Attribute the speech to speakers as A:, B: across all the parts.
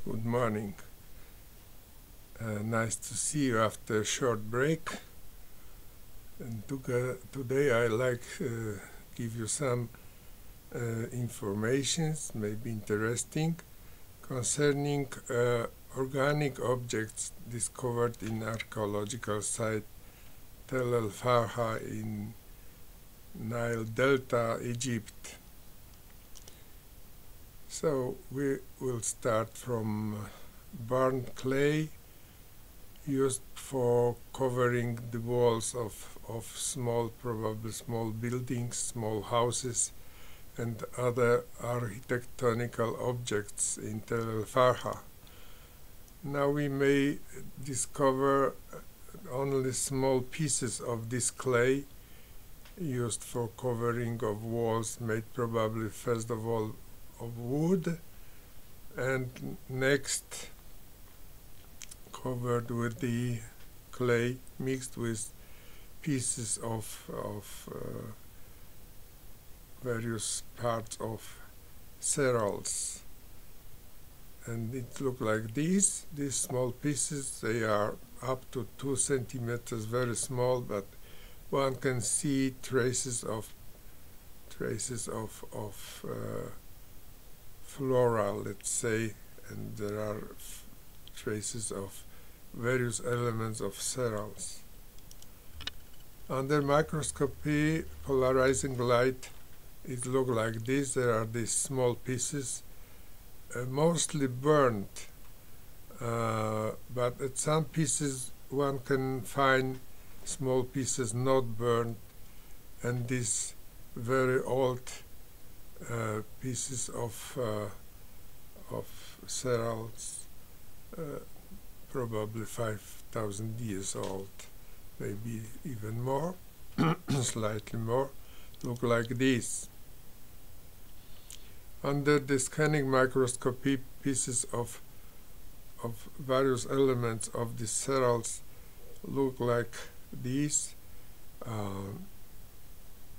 A: Good morning. Nice to see you after a short break. And today I like give you some informations, maybe interesting, concerning organic objects discovered in archaeological site Tel El Farkha in Nile Delta, Egypt. So we will start from burnt clay used for covering the walls of probably small buildings, small houses, and other architectonical objects in Tel El Farkha. Now we may discover only small pieces of this clay used for covering of walls, made probably first of all of wood, and next covered with the clay mixed with pieces of various parts of cerals. And it look like these small pieces. They are up to 2 centimeters, very small, but one can see traces of flora, let's say, and there are traces of various elements of cerals. Under microscopy, polarizing light, it looks like this. There are these small pieces, mostly burnt, but at some pieces one can find small pieces not burnt, and these very old pieces of cerals, probably 5,000 years old, maybe even more, slightly more, look like this. Under the scanning microscopy, pieces of various elements of the cerals look like these.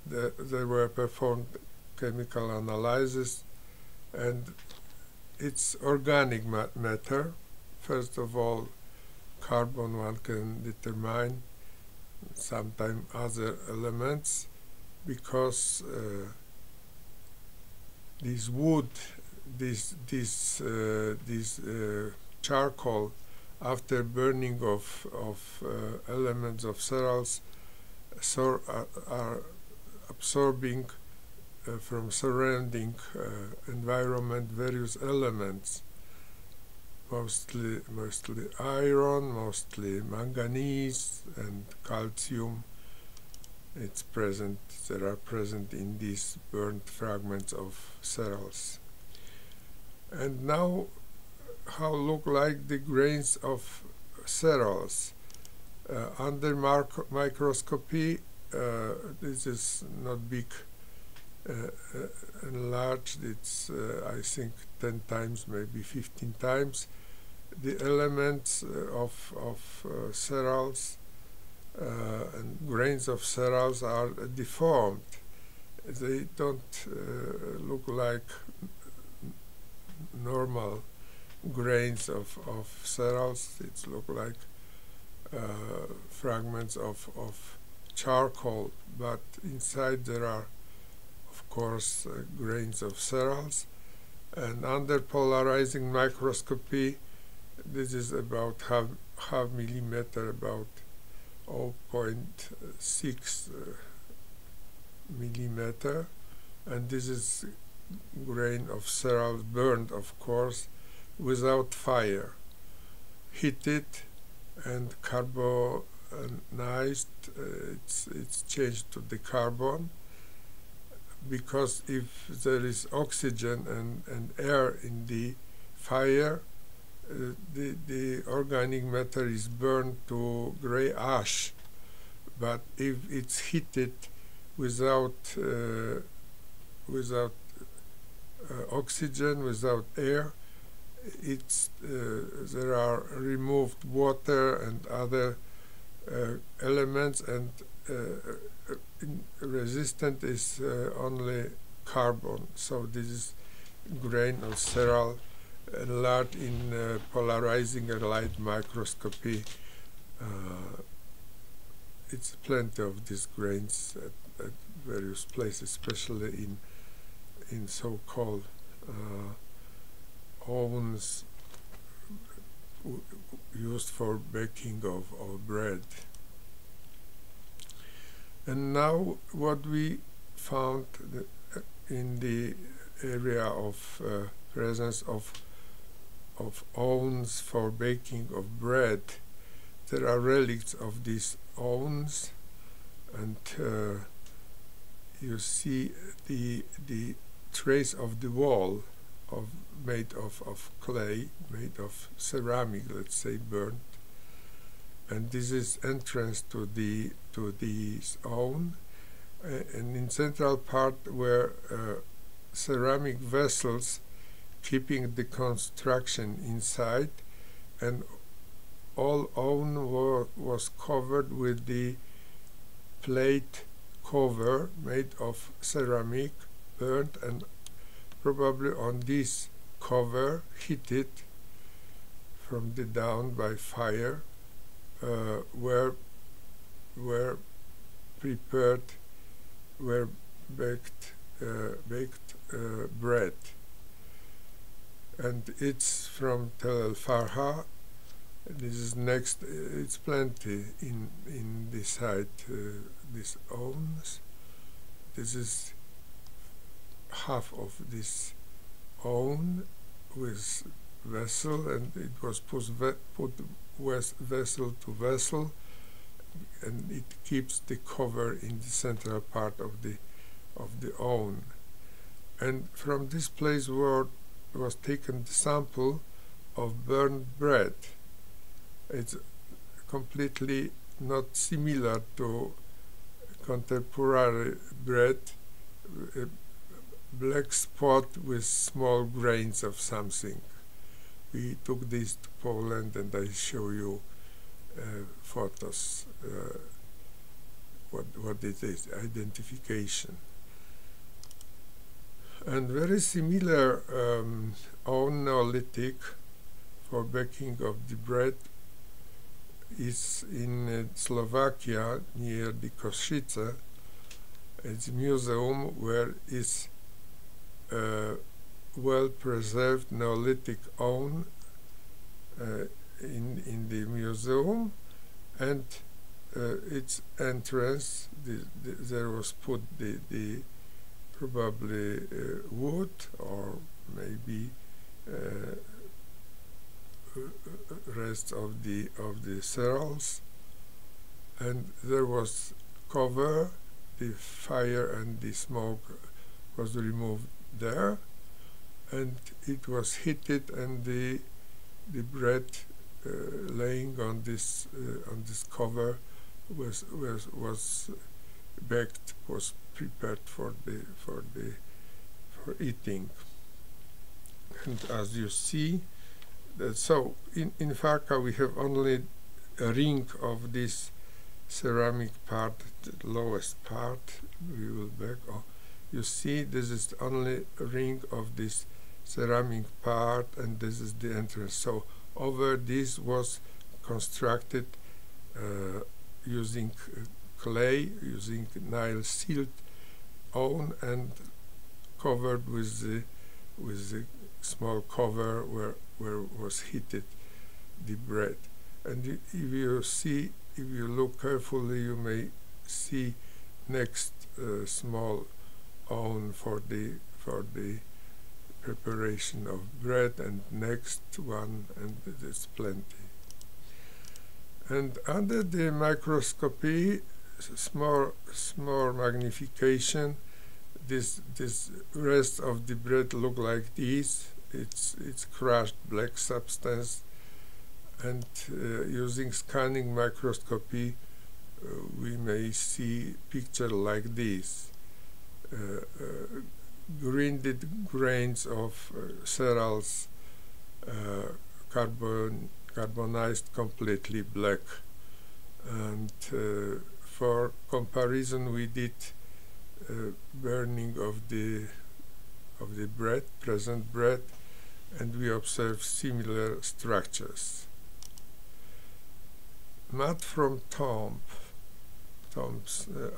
A: They were performed chemical analysis, and it's organic matter. First of all, carbon one can determine, sometimes other elements, because this wood, this charcoal, after burning of elements of cerals, are absorbing from surrounding environment various elements, mostly iron, mostly manganese and calcium. They are present in these burnt fragments of cerals. And now, how look like the grains of cerals under microscopy? This is not big. Enlarged, it's I think 10 times, maybe 15 times. The elements of cerals and grains of cerals are deformed. They don't look like normal grains of cerals. It look like fragments of charcoal, but inside there are, of course, grains of cerals. And under polarizing microscopy, this is about half millimeter, about 0.6 millimeter, and this is grain of cerals burned, of course, without fire, heated and carbonized. It's changed to the carbon, because if there is oxygen and air in the fire, the organic matter is burned to gray ash. But if it's heated without oxygen, without air, there are removed water and other elements, and resistant is only carbon. So this is grain of cereal enlarged in polarizing light microscopy. It's plenty of these grains at various places, especially in so-called ovens used for baking of bread. And now what we found in the area of presence of ovens for baking of bread, there are relics of these ovens, and you see the trace of the wall made of clay, made of ceramic, let's say, burnt, and this is entrance to this oven, and in central part were ceramic vessels keeping the construction inside, and all oven was covered with the plate cover made of ceramic, burnt, and probably on this cover, heated from the down by fire, were prepared, were baked bread. And it's from Tel El Farkha. This is next. It's plenty in this side. These ovens. This is half of this oven with vessel, and it was put vessel to vessel, and it keeps the cover in the central part of the oven. And from this place was taken the sample of burnt bread. It's completely not similar to contemporary bread, a black spot with small grains of something. We took this to Poland, and I show you photos, what it is, identification. And very similar oven Neolithic for baking of the bread is in Slovakia near the Košice. It's a museum where is well-preserved Neolithic oven in the museum, and its entrance there was put the probably wood or maybe rest of the cereals, and there was cover. The fire and the smoke was removed there, and it was heated, and the bread laying on this cover was baked, was prepared for eating. And as you see, so in Farkha we have only a ring of this ceramic part, the lowest part. We will back. Oh, you see, this is only a ring of this ceramic part, and this is the entrance. So over this was constructed using clay, using NIle sealed oven, and covered with the small cover where was heated the bread. And if you look carefully, you may see next small oven for the preparation of bread, and next one, and there's plenty. And under the microscopy, small magnification, this rest of the bread look like this. It's crushed black substance, and using scanning microscopy we may see picture like this, grinded grains of cereals, carbonized completely black. And for comparison, we did burning of the bread, present bread, and we observe similar structures. Mud from tombs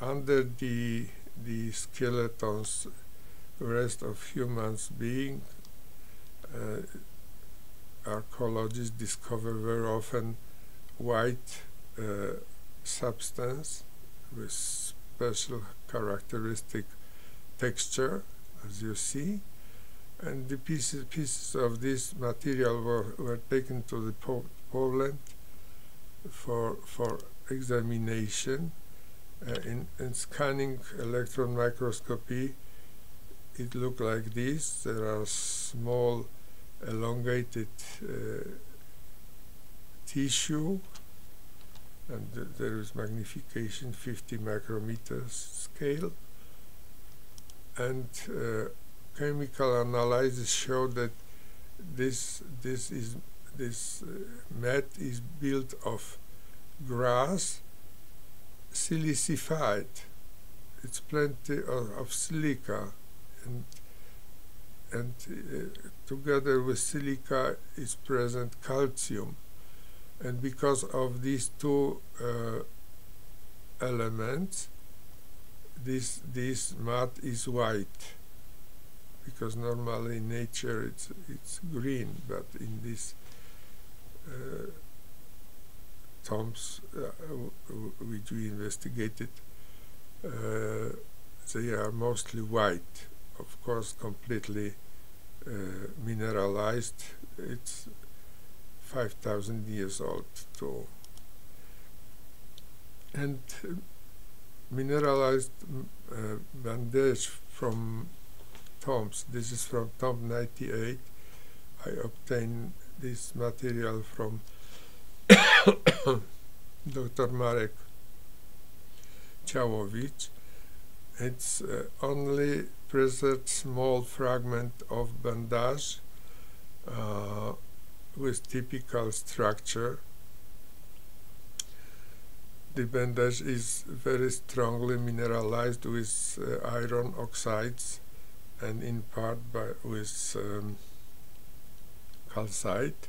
A: under the skeletons, rest of humans being, archaeologists discover very often white substance with special characteristic texture, as you see, and the pieces of this material were taken to the Poland for examination. In scanning electron microscopy, it looked like this. There are small elongated tissue, and there is magnification 50 micrometers scale, and chemical analysis showed that this mat is built of grass silicified. It's plenty of silica, and together with silica is present calcium, and because of these two elements, this mud is white, because normally in nature it's green, but in these tombs which we investigated, they are mostly white, of course completely mineralized. It's 5,000 years old too. And mineralized bandage from tombs. This is from tomb 98. I obtained this material from Dr. Marek Ciałowicz. It's only preserved small fragment of bandage with typical structure. The bandage is very strongly mineralized with iron oxides, and in part with calcite,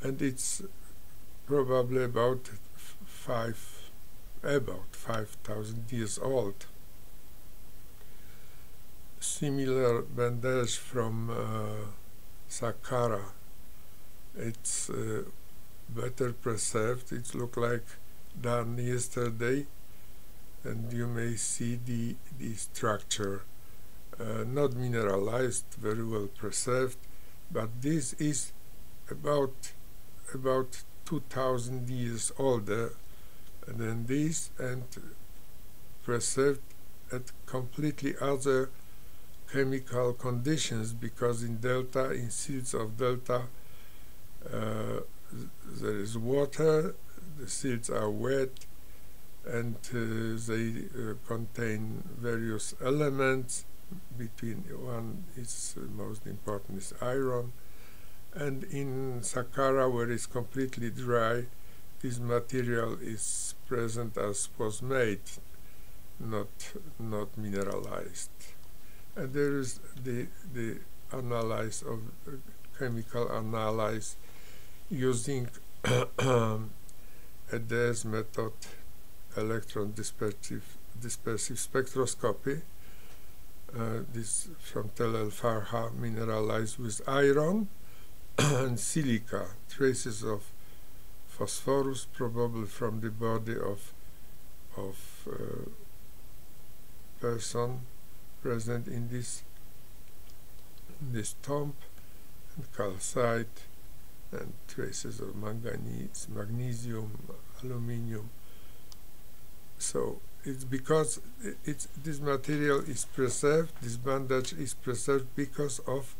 A: and it's probably about 5,000 years old. Similar bandage from Saqqara. It's better preserved. It looks like done yesterday, and you may see the structure, not mineralized, very well preserved, but this is about 2,000 years older than this, and preserved at completely other chemical conditions, because in silts of delta there is water, the silts are wet, and they contain various elements. Between one is most important is iron, and in Saqqara, where it's completely dry, this material is present as was made, not mineralized. And there is the analysis of chemical analysis using ADS method, electron dispersive spectroscopy. This from Tel El Farkha, mineralized with iron and silica, traces of phosphorus, probably from the body of person present in this tomb, and calcite, and traces of manganese, magnesium, aluminium. So it's because this material is preserved, this bandage is preserved because of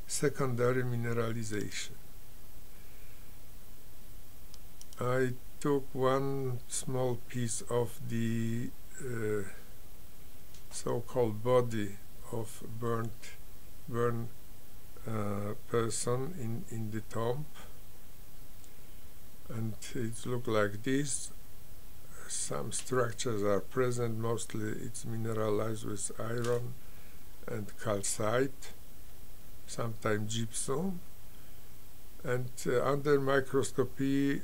A: secondary mineralization. I took one small piece of the so-called body of burned person in the tomb, and it looked like this. Some structures are present, mostly it's mineralized with iron and calcite, sometimes gypsum, and under microscopy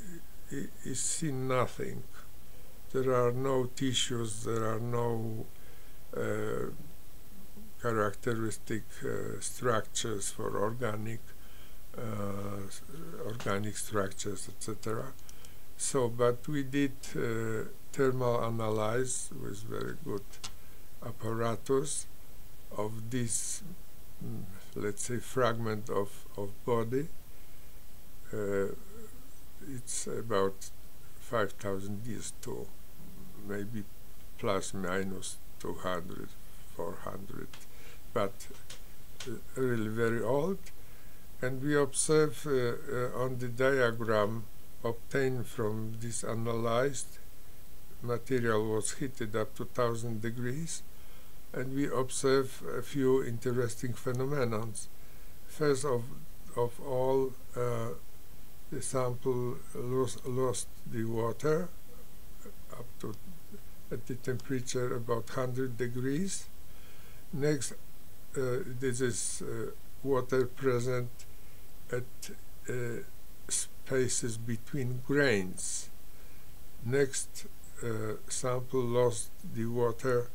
A: is seen nothing. There are no tissues, there are no characteristic structures for organic structures, etc. So, but we did thermal analysis with very good apparatus of this, let's say, fragment of body. It's about 5,000 years to maybe plus minus 200, 400, but really very old. And we observe on the diagram obtained from this analyzed material was heated up to 1,000 degrees, and we observe a few interesting phenomena. First of all, the sample lost the water up to at the temperature about 100 degrees. Next, this is water present at spaces between grains. Next, sample lost the water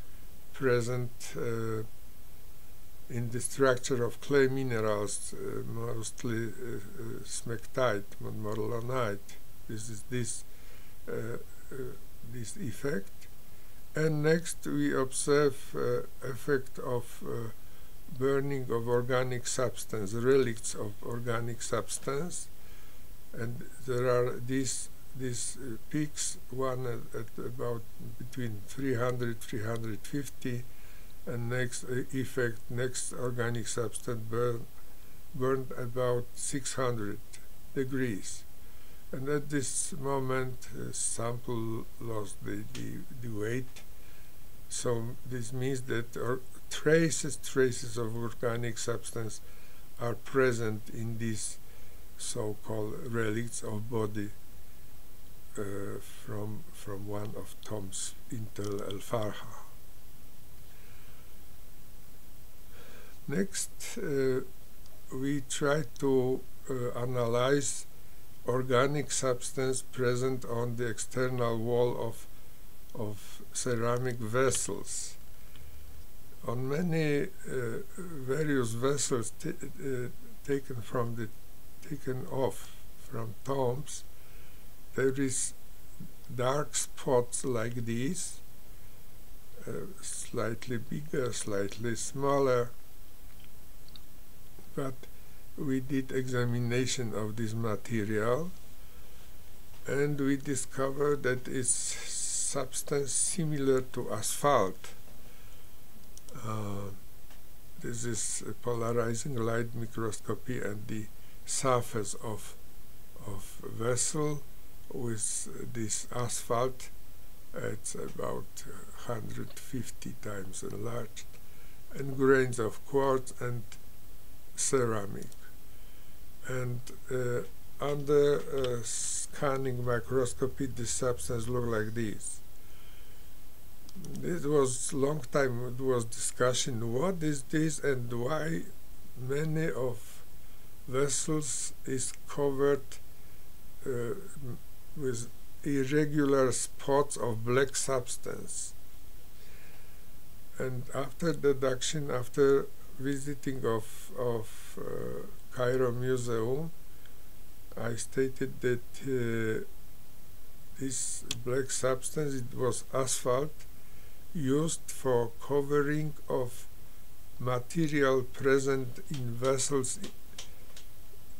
A: present in the structure of clay minerals, mostly smectite, morlanite. This is this effect. And next we observe effect of burning of organic substance, relics of organic substance, and there are these peaks, one at about between 300, 350, and next effect, next organic substance burned about 600 degrees. And at this moment, sample lost the weight. So this means that traces of organic substance are present in these so-called relics of body from one of tombs in Tel El Farkha. Next, we try to analyze organic substance present on the external wall of ceramic vessels. On many various vessels taken off from tombs, there is dark spots like these, slightly bigger, slightly smaller, but we did examination of this material, and we discovered that it's substance similar to asphalt. This is polarizing light microscopy, and the surface of vessel with this asphalt, it's about 150 times enlarged, and grains of quartz and ceramic. And under scanning microscopy, this substance looked like this. This was long time, it was discussion, what is this and why many of vessels is covered with irregular spots of black substance. And after deduction, after visiting of Cairo Museum, I stated that this black substance, it was asphalt used for covering of material present in vessels,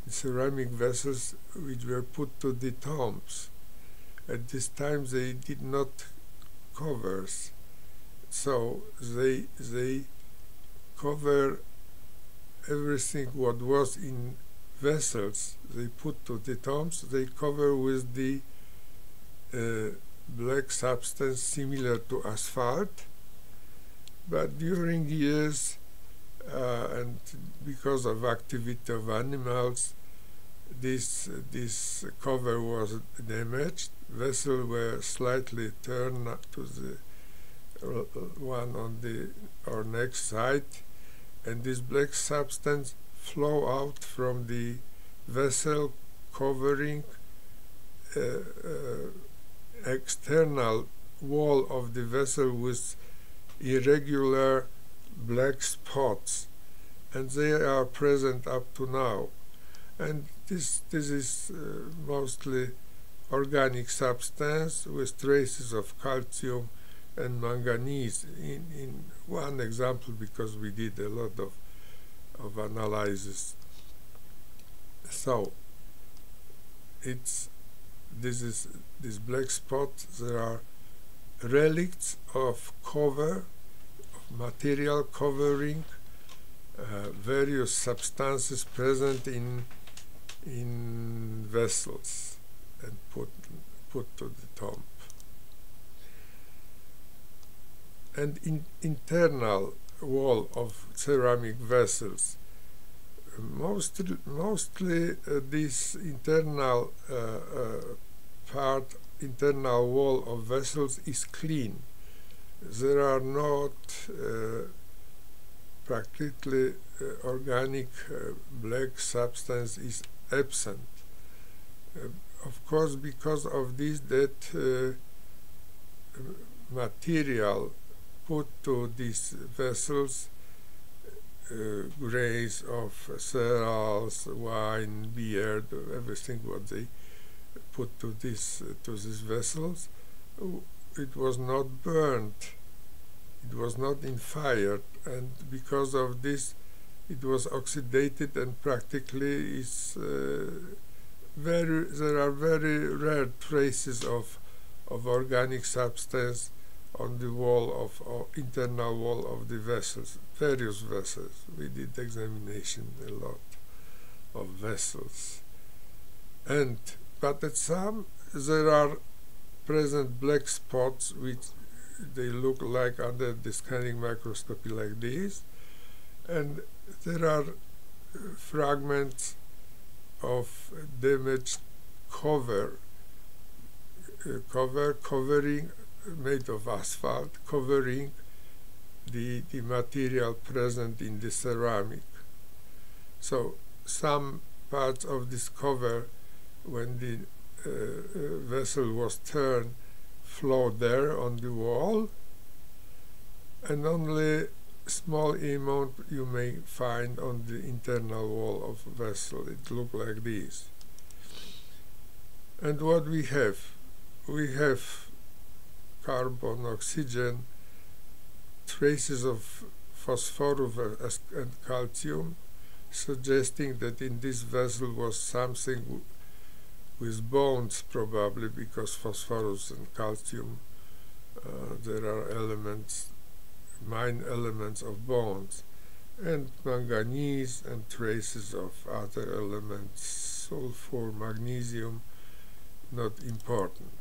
A: in ceramic vessels which were put to the tombs. At this time they did not covers, so they cover everything what was in vessels they put to the tombs, they cover with the black substance similar to asphalt. But during years and because of activity of animals, this cover was damaged. Vessels were slightly turned to the one on the or next side, and this black substance flow out from the vessel, covering external wall of the vessel with irregular black spots, and they are present up to now. And this is mostly organic substance with traces of calcium and manganese in one example, because we did a lot of analysis. So this black spot, there are relics of cover, of material covering various substances present in vessels and put to the tomb. And in internal wall of ceramic vessels, mostly this internal internal wall of vessels is clean. There are not practically organic black substance is absent. Of course, because of this, that material put to these vessels, grains of cereals, wine, beer, everything what they put to these vessels, it was not burnt, it was not in fire, and because of this it was oxidated, and practically is there are very rare traces of organic substance on the wall of internal wall of the vessels, various vessels. We did examination a lot of vessels, but at some there are present black spots which they look like under the scanning microscopy like this, and there are fragments of damaged covering made of asphalt, covering the material present in the ceramic. So some parts of this cover, when the vessel was turned, flowed there on the wall, and only small amount you may find on the internal wall of vessel. It looked like this. And what we have? We have carbon, oxygen, traces of phosphorus and calcium, suggesting that in this vessel was something with bones, probably, because phosphorus and calcium, there are elements, mine elements of bones, and manganese and traces of other elements, sulfur, magnesium, not important.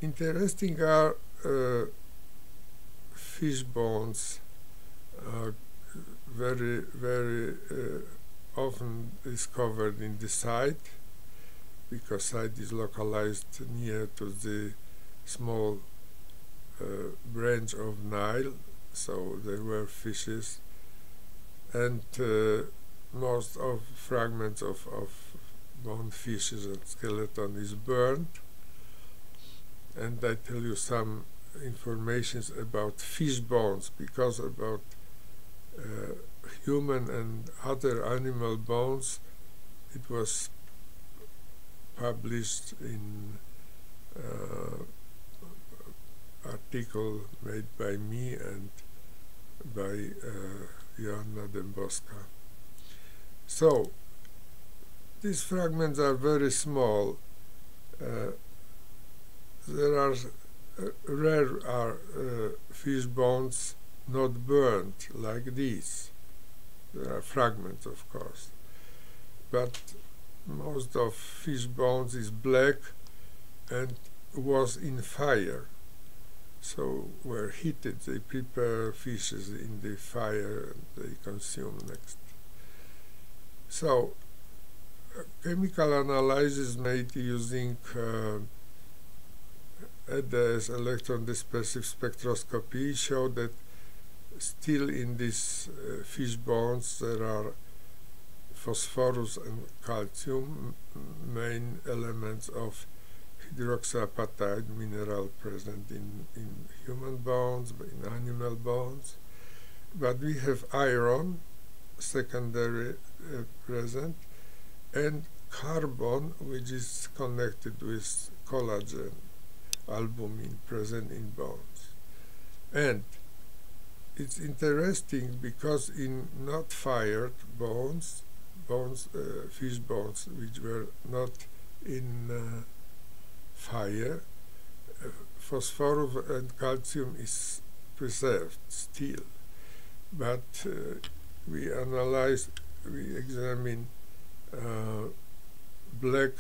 A: Interesting are fish bones, very often discovered in the site, because site is localized near to the small branch of Nile, so there were fishes, and most of fragments of bone fishes and skeleton is burnt. And I tell you some information about fish bones, because about human and other animal bones, it was published in article made by me and by Joanna Dębowska. So these fragments are very small. There are rare fish bones not burnt like these. There are fragments, of course, but most of fish bones is black and was in fire. So were heated, they prepare fishes in the fire and they consume next. So chemical analysis made using EDS, electron dispersive spectroscopy, showed that still in these fish bones there are phosphorus and calcium, main elements of hydroxyapatite mineral present in human bones, in animal bones. But we have iron, secondary present, and carbon, which is connected with collagen, albumin present in bones. And it's interesting because in not fired bones, fish bones which were not in fire, phosphorus and calcium is preserved still. But we examine black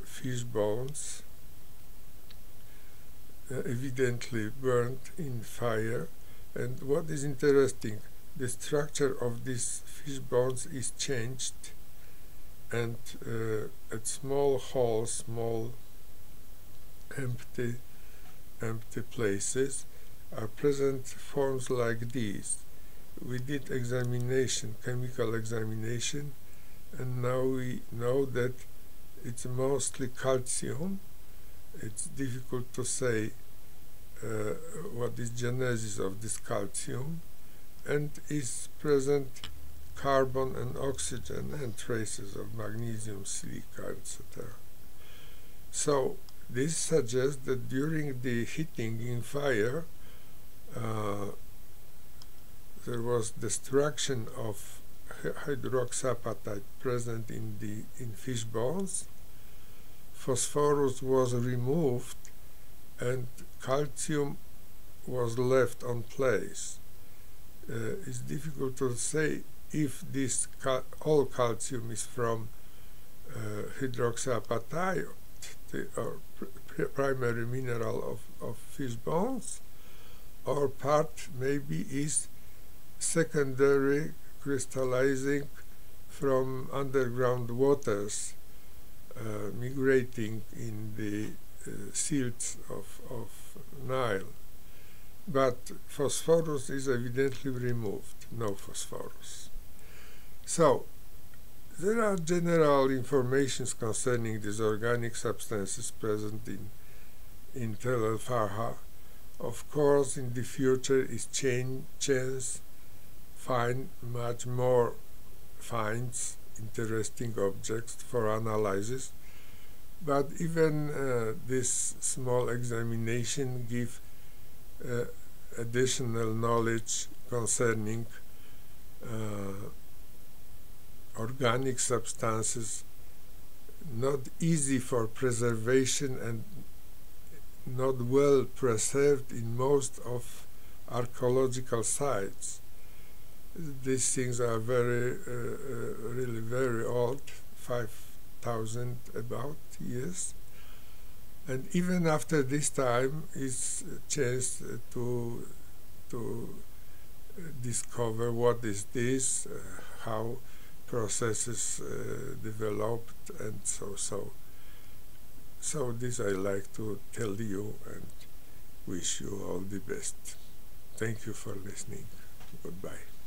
A: fish bones, evidently burnt in fire. And what is interesting, the structure of these fish bones is changed, and at small holes, small empty places are present forms like these. We did examination, chemical examination, and now we know that it's mostly calcium. It's difficult to say what is genesis of this calcium, and is present carbon and oxygen and traces of magnesium, silica, etc. So this suggests that during the heating in fire there was destruction of hydroxyapatite present in fish bones. Phosphorus was removed and calcium was left on place. It's difficult to say if this all calcium is from hydroxyapatite, or primary mineral of fish bones, or part maybe is secondary crystallizing from underground waters, migrating in the silts of Nile. But phosphorus is evidently removed, no phosphorus. So there are general informations concerning these organic substances present in Tel El Farkha. Of course, in the future is chance find much more finds, interesting objects for analysis. But even this small examination gives additional knowledge concerning organic substances not easy for preservation and not well preserved in most of archaeological sites. These things are really very old, 5,000 about years, and even after this time it's a chance to discover what is this, how processes developed, and so this I like to tell you and wish you all the best. Thank you for listening. Goodbye.